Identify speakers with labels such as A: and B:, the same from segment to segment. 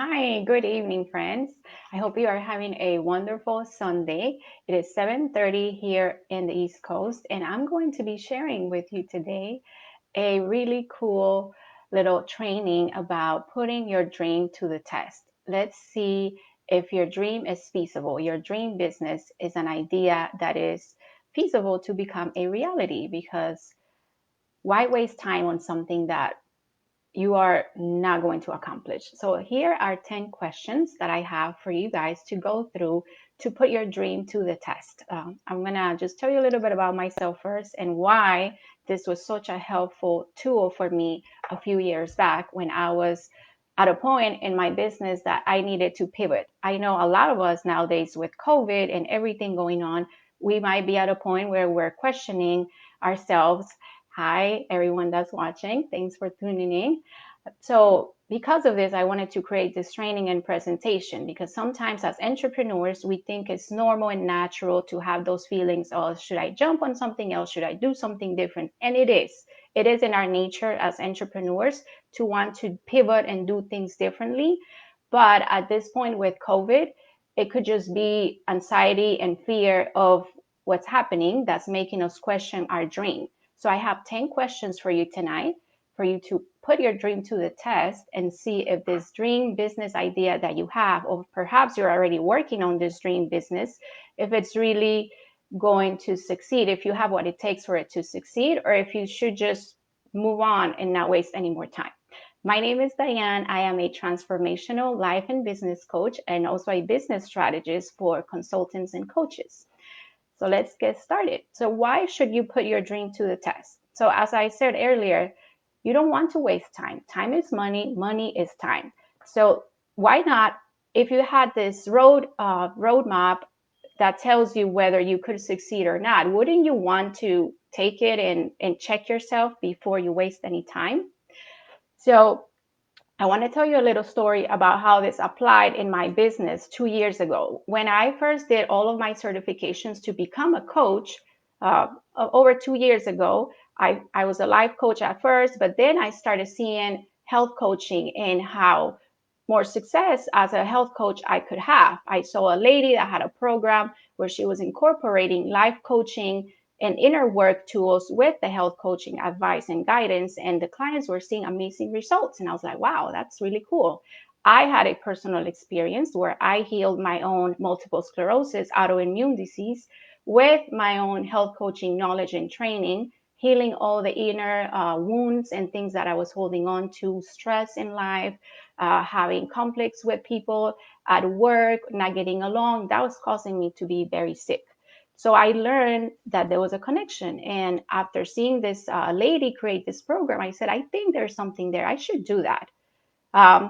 A: Hi, good evening, friends. I hope you are having a wonderful Sunday. It is 7:30 here in the East Coast, and I'm going to be sharing with you today a really cool little training about putting your dream to the test. Let's see if your dream is feasible. Your dream business is an idea that is feasible to become a reality because why waste time on something that you are not going to accomplish? So here are 10 questions that I have for you guys to go through to put your dream to the test. I'm going to just tell you a little bit about myself first and why this was such a helpful tool for me a few years back when I was at a point in my business that I needed to pivot. I know a lot of us nowadays with COVID and everything going on, we might be at a point where we're questioning ourselves. Hi, everyone that's watching. Thanks for tuning in. So because of this, I wanted to create this training and presentation because sometimes as entrepreneurs, we think it's normal and natural to have those feelings of, should I jump on something else? Should I do something different? And it is. It is in our nature as entrepreneurs to want to pivot and do things differently. But at this point with COVID, it could just be anxiety and fear of what's happening that's making us question our dream. So I have 10 questions for you tonight for you to put your dream to the test and see if this dream business idea that you have, or perhaps you're already working on this dream business, if it's really going to succeed, if you have what it takes for it to succeed, or if you should just move on and not waste any more time. My name is Diane. I am a transformational life and business coach and also a business strategist for consultants and coaches. So let's get started. So why should you put your dream to the test? So as I said earlier, you don't want to waste time. Time is money. Money is time. So why not? If you had this roadmap that tells you whether you could succeed or not, wouldn't you want to take it and check yourself before you waste any time? So I want to tell you a little story about how this applied in my business 2 years ago. When I first did all of my certifications to become a coach over 2 years ago, I was a life coach at first, but then I started seeing health coaching and how more success as a health coach I could have. I saw a lady that had a program where she was incorporating life coaching and inner work tools with the health coaching advice and guidance, and the clients were seeing amazing results. And I was like, wow, that's really cool. I had a personal experience where I healed my own multiple sclerosis, autoimmune disease, with my own health coaching knowledge and training, healing all the inner wounds and things that I was holding on to, stress in life, having conflicts with people at work, not getting along. That was causing me to be very sick. So I learned that there was a connection. And after seeing this lady create this program, I said, I think there's something there. I should do that.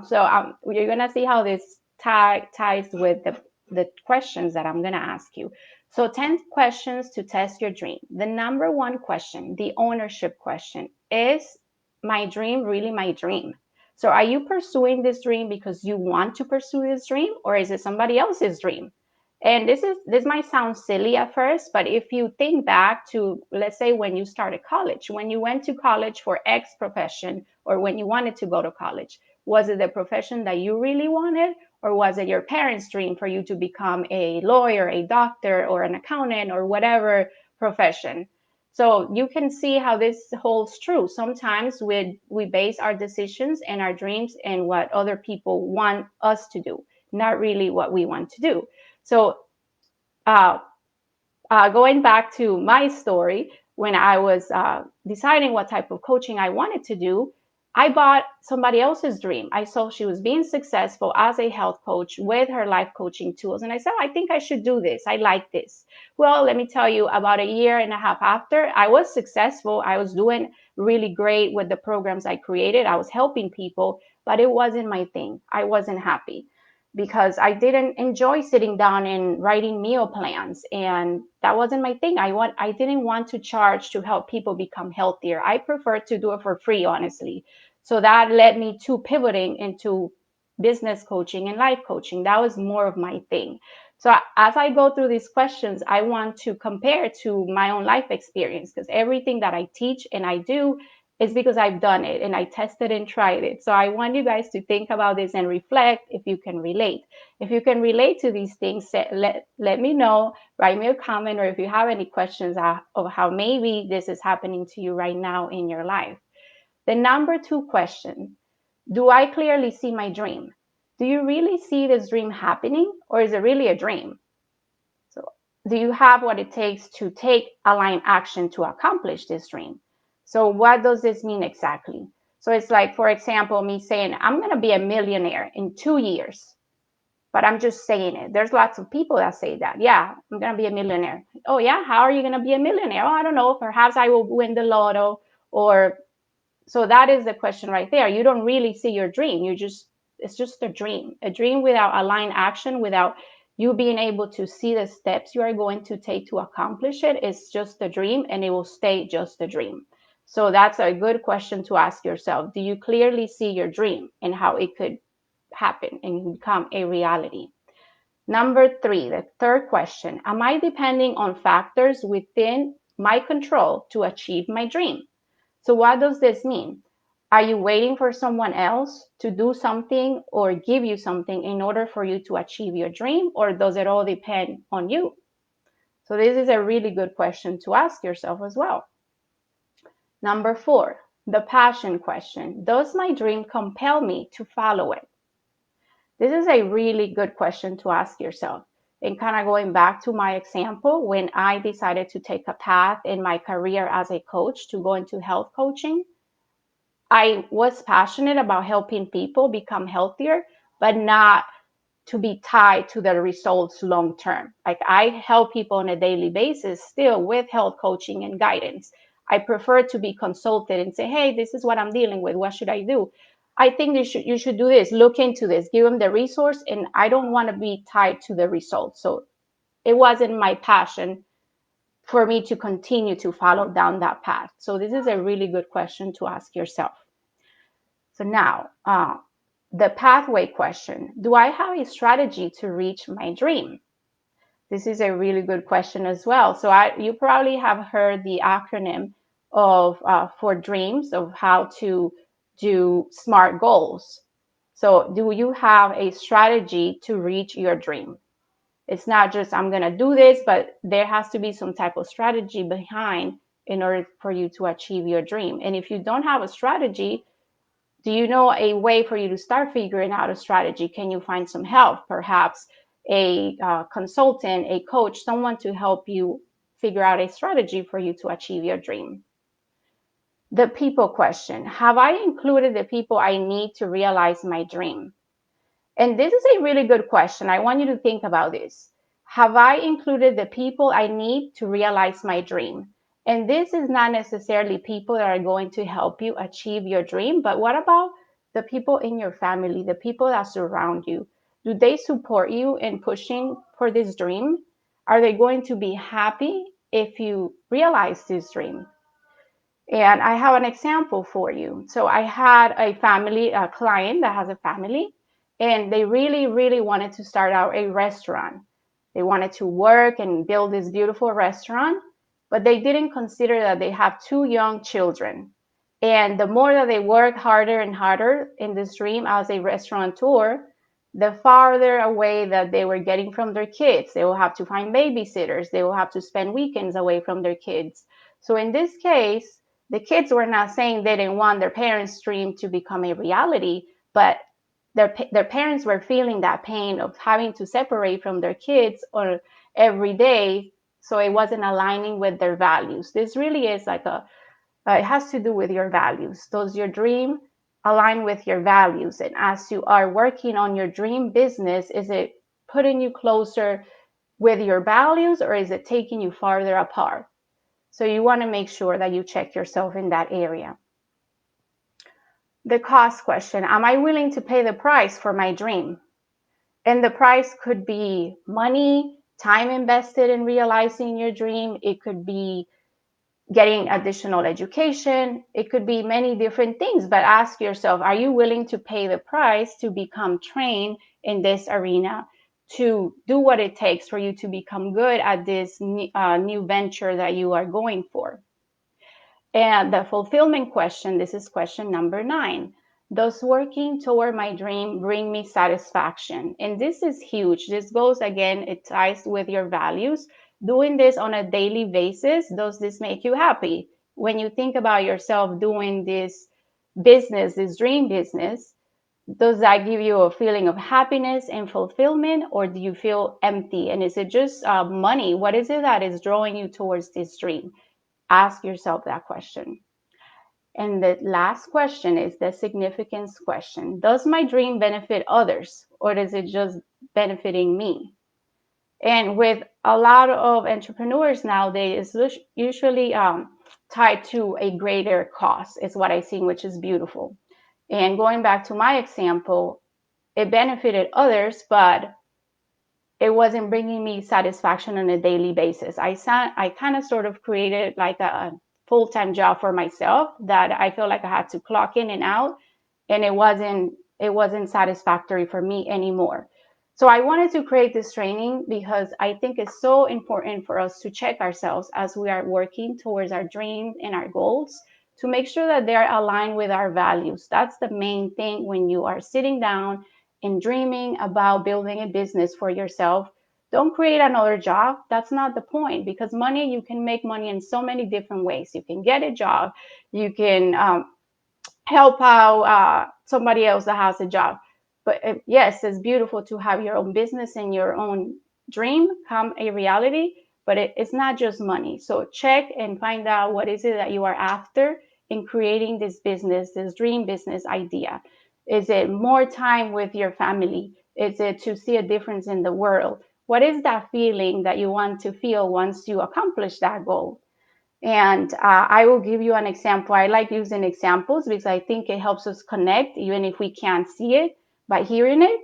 A: So you're going to see how this ties with the questions that I'm going to ask you. So 10 questions to test your dream. The number one question, the ownership question, is my dream really my dream? So are you pursuing this dream because you want to pursue this dream, or is it somebody else's dream? And this might sound silly at first, but if you think back to, let's say, when you started college, when you went to college for X profession, or when you wanted to go to college, was it the profession that you really wanted, or was it your parents' dream for you to become a lawyer, a doctor, or an accountant, or whatever profession? So you can see how this holds true. Sometimes we base our decisions and our dreams and what other people want us to do, not really what we want to do. So uh, going back to my story, when I was deciding what type of coaching I wanted to do, I bought somebody else's dream. I saw she was being successful as a health coach with her life coaching tools. And I said, I think I should do this. I like this. Well, let me tell you, about a year and a half after, I was successful. I was doing really great with the programs I created. I was helping people, but it wasn't my thing. I wasn't happy because I didn't enjoy sitting down and writing meal plans, and that wasn't my thing. I didn't want to charge to help people become healthier. I prefer to do it for free, honestly. So that led me to pivoting into business coaching and life coaching. That was more of my thing. So as I go through these questions, I want to compare to my own life experience, because everything that I teach and I do It's because I've done it and I tested and tried it. So I want you guys to think about this and reflect if you can relate. If you can relate to these things, let me know, write me a comment, or if you have any questions of how maybe this is happening to you right now in your life. The number 2 question, do I clearly see my dream? Do you really see this dream happening, or is it really a dream? So, do you have what it takes to take aligned action to accomplish this dream? So, what does this mean exactly? So, it's like, for example, me saying, I'm going to be a millionaire in 2 years, but I'm just saying it. There's lots of people that say that. Yeah, I'm going to be a millionaire. Oh, yeah. How are you going to be a millionaire? Oh, I don't know. Perhaps I will win the lotto, or so that is the question right there. You don't really see your dream. It's just a dream without aligned action, without you being able to see the steps you are going to take to accomplish it. It's just a dream, and it will stay just a dream. So that's a good question to ask yourself. Do you clearly see your dream and how it could happen and become a reality? Number 3, the third question, am I depending on factors within my control to achieve my dream? So what does this mean? Are you waiting for someone else to do something or give you something in order for you to achieve your dream, or does it all depend on you? So this is a really good question to ask yourself as well. Number 4, the passion question. Does my dream compel me to follow it? This is a really good question to ask yourself. And kind of going back to my example, when I decided to take a path in my career as a coach to go into health coaching, I was passionate about helping people become healthier, but not to be tied to the results long term. Like, I help people on a daily basis still with health coaching and guidance. I prefer to be consulted and say, hey, this is what I'm dealing with. What should I do? I think you should do this, look into this, give them the resource. And I don't want to be tied to the results. So it wasn't my passion for me to continue to follow down that path. So this is a really good question to ask yourself. So now, the pathway question. Do I have a strategy to reach my dream? This is a really good question as well. So you probably have heard the acronym of for dreams, of how to do SMART goals. So do you have a strategy to reach your dream? It's not just I'm going to do this, but there has to be some type of strategy behind in order for you to achieve your dream. And if you don't have a strategy, do you know a way for you to start figuring out a strategy? Can you find some help? Perhaps a consultant, a coach, someone to help you figure out a strategy for you to achieve your dream. The people question. Have I included the people I need to realize my dream? And this is a really good question. I want you to think about this. Have I included the people I need to realize my dream? And this is not necessarily people that are going to help you achieve your dream, but what about the people in your family, the people that surround you? Do they support you in pushing for this dream? Are they going to be happy if you realize this dream? And I have an example for you. So I had a client that has a family, and they really, really wanted to start out a restaurant. They wanted to work and build this beautiful restaurant, but they didn't consider that they have 2 young children. And the more that they work harder and harder in this dream as a restaurateur, the farther away that they were getting from their kids. They will have to find babysitters. They will have to spend weekends away from their kids. So in this case, the kids were not saying they didn't want their parents' dream to become a reality, but their parents were feeling that pain of having to separate from their kids or every day. So it wasn't aligning with their values. This really is like it has to do with your values. Does your dream align with your values? And as you are working on your dream business, is it putting you closer with your values, or is it taking you farther apart? So you want to make sure that you check yourself in that area. The cost question. Am I willing to pay the price for my dream? And the price could be money, time invested in realizing your dream. It could be getting additional education. It could be many different things, but ask yourself, are you willing to pay the price to become trained in this arena, to do what it takes for you to become good at this new venture that you are going for? And the fulfillment question, this is question number 9. Does working toward my dream bring me satisfaction? And this is huge. This goes again, it ties with your values. Doing this on a daily basis, does this make you happy? When you think about yourself doing this business, this dream business, does that give you a feeling of happiness and fulfillment, or do you feel empty? And is it just money? What is it that is drawing you towards this dream? Ask yourself that question. And the last question is the significance question. Does my dream benefit others, or is it just benefiting me? And with a lot of entrepreneurs nowadays, it's usually tied to a greater cost, is what I see, which is beautiful. And going back to my example, it benefited others, but it wasn't bringing me satisfaction on a daily basis. I kind of sort of created like a full-time job for myself that I feel like I had to clock in and out, and it wasn't satisfactory for me anymore. So I wanted to create this training because I think it's so important for us to check ourselves as we are working towards our dreams and our goals, to make sure that they're aligned with our values. That's the main thing when you are sitting down and dreaming about building a business for yourself. Don't create another job. That's not the point, because money, you can make money in so many different ways. You can get a job, you can help out somebody else that has a job. But yes, it's beautiful to have your own business and your own dream come a reality, but it's not just money. So check and find out what is it that you are after in creating this business, this dream business idea. Is it more time with your family? Is it to see a difference in the world? What is that feeling that you want to feel once you accomplish that goal? And I will give you an example. I like using examples because I think it helps us connect, even if we can't see it by hearing it.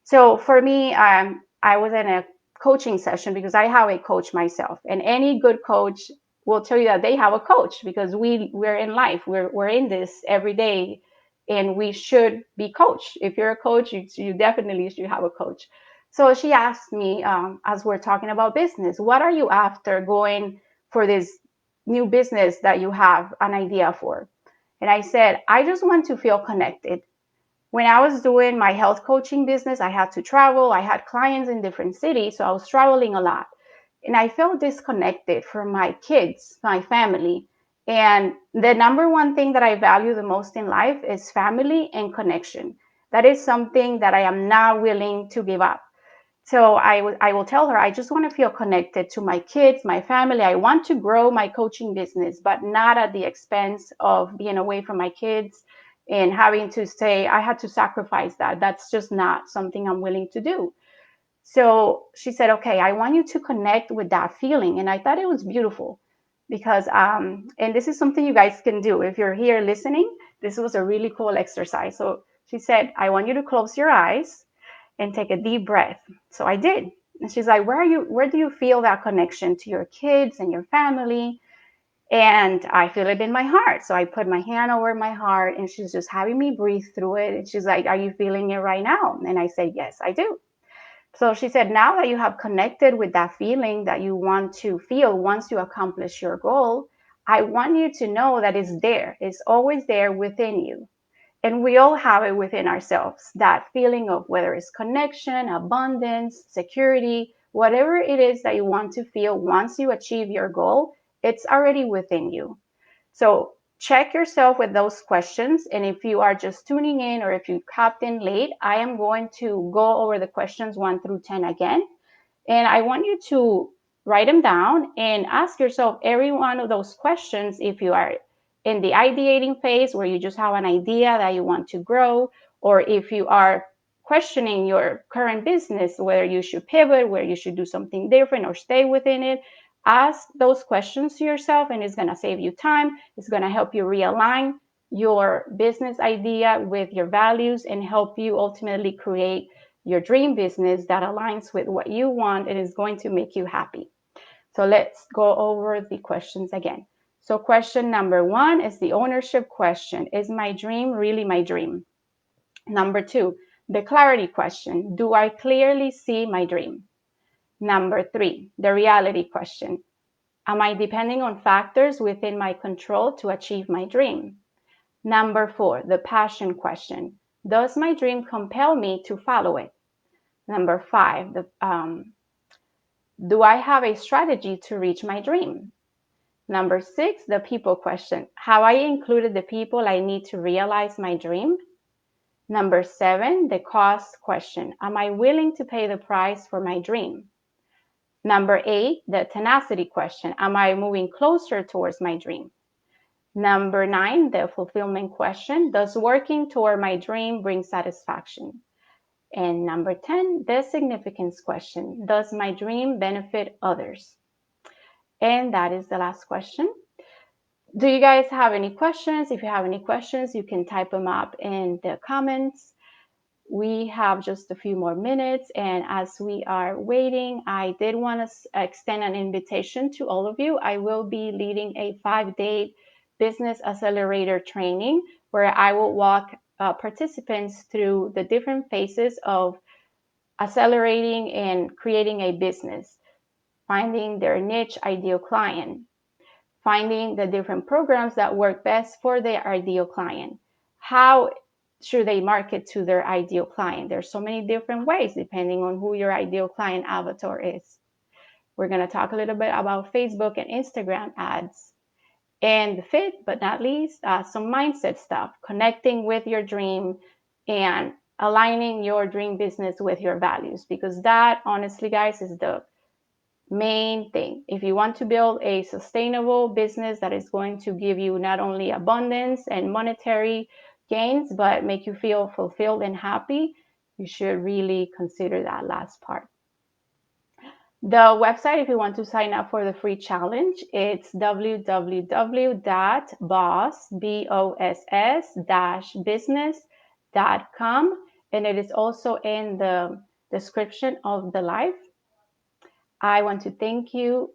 A: So for me, I was in a coaching session because I have a coach myself, and any good coach will tell you that they have a coach, because we're in life, we're in this every day, and we should be coached. If you're a coach, you definitely should have a coach. So she asked me, as we're talking about business, what are you after going for this new business that you have an idea for? And I said, I just want to feel connected. When I was doing my health coaching business, I had to travel. I had clients in different cities, so I was traveling a lot. And I felt disconnected from my kids, my family. And the number one thing that I value the most in life is family and connection. That is something that I am not willing to give up. So I will tell her, I just want to feel connected to my kids, my family. I want to grow my coaching business, but not at the expense of being away from my kids and having to stay. I had to sacrifice that. That's just not something I'm willing to do. So she said, okay, I want you to connect with that feeling. And I thought it was beautiful because, and this is something you guys can do. If you're here listening, this was a really cool exercise. So she said, I want you to close your eyes and take a deep breath. So I did. And she's like, where do you feel that connection to your kids and your family? And I feel it in my heart. So I put my hand over my heart, and she's just having me breathe through it. And she's like, are you feeling it right now? And I said, yes, I do. So she said, now that you have connected with that feeling that you want to feel once you accomplish your goal, I want you to know that it's there. It's always there within you. And we all have it within ourselves, that feeling of whether it's connection, abundance, security, whatever it is that you want to feel once you achieve your goal, it's already within you. So check yourself with those questions. And if you are just tuning in, or if you hopped in late, I am going to go over the questions 1 through 10 again. And I want you to write them down and ask yourself every one of those questions if you are in the ideating phase where you just have an idea that you want to grow, or if you are questioning your current business, whether you should pivot, where you should do something different or stay within it. Ask those questions to yourself, and it's going to save you time. It's going to help you realign your business idea with your values and help you ultimately create your dream business that aligns with what you want and is going to make you happy. So let's go over the questions again. So question number 1 is the ownership question. Is my dream really my dream? Number 2, the clarity question. Do I clearly see my dream? Number 3, the reality question. Am I depending on factors within my control to achieve my dream? Number 4, the passion question. Does my dream compel me to follow it? Number 5, do I have a strategy to reach my dream? Number 6, the people question. Have I included the people I need to realize my dream? Number 7, the cost question. Am I willing to pay the price for my dream? Number 8, the tenacity question. Am I moving closer towards my dream? Number 9, the fulfillment question. Does working toward my dream bring satisfaction? And number 10, the significance question. Does my dream benefit others? And that is the last question. Do you guys have any questions? If you have any questions, you can type them up in the comments. We have just a few more minutes, and as we are waiting, I did want to extend an invitation to all of you. I will be leading a 5-day business accelerator training where I will walk participants through the different phases of accelerating and creating a business, finding their niche ideal client, finding the different programs that work best for their ideal client. How should they market to their ideal client? There's so many different ways depending on who your ideal client avatar is. We're going to talk a little bit about Facebook and Instagram ads. And fifth but not least, some mindset stuff, connecting with your dream and aligning your dream business with your values, because that, honestly, guys, is the main thing. If you want to build a sustainable business that is going to give you not only abundance and monetary gains, but make you feel fulfilled and happy, you should really consider that last part. The website, if you want to sign up for the free challenge, it's www.boss-business.com, and it is also in the description of the live. I want to thank you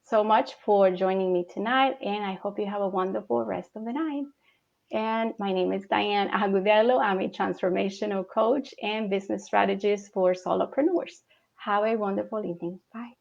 A: so much for joining me tonight, and I hope you have a wonderful rest of the night. And my name is Diane Agudelo. I'm a transformational coach and business strategist for solopreneurs. Have a wonderful evening. Bye.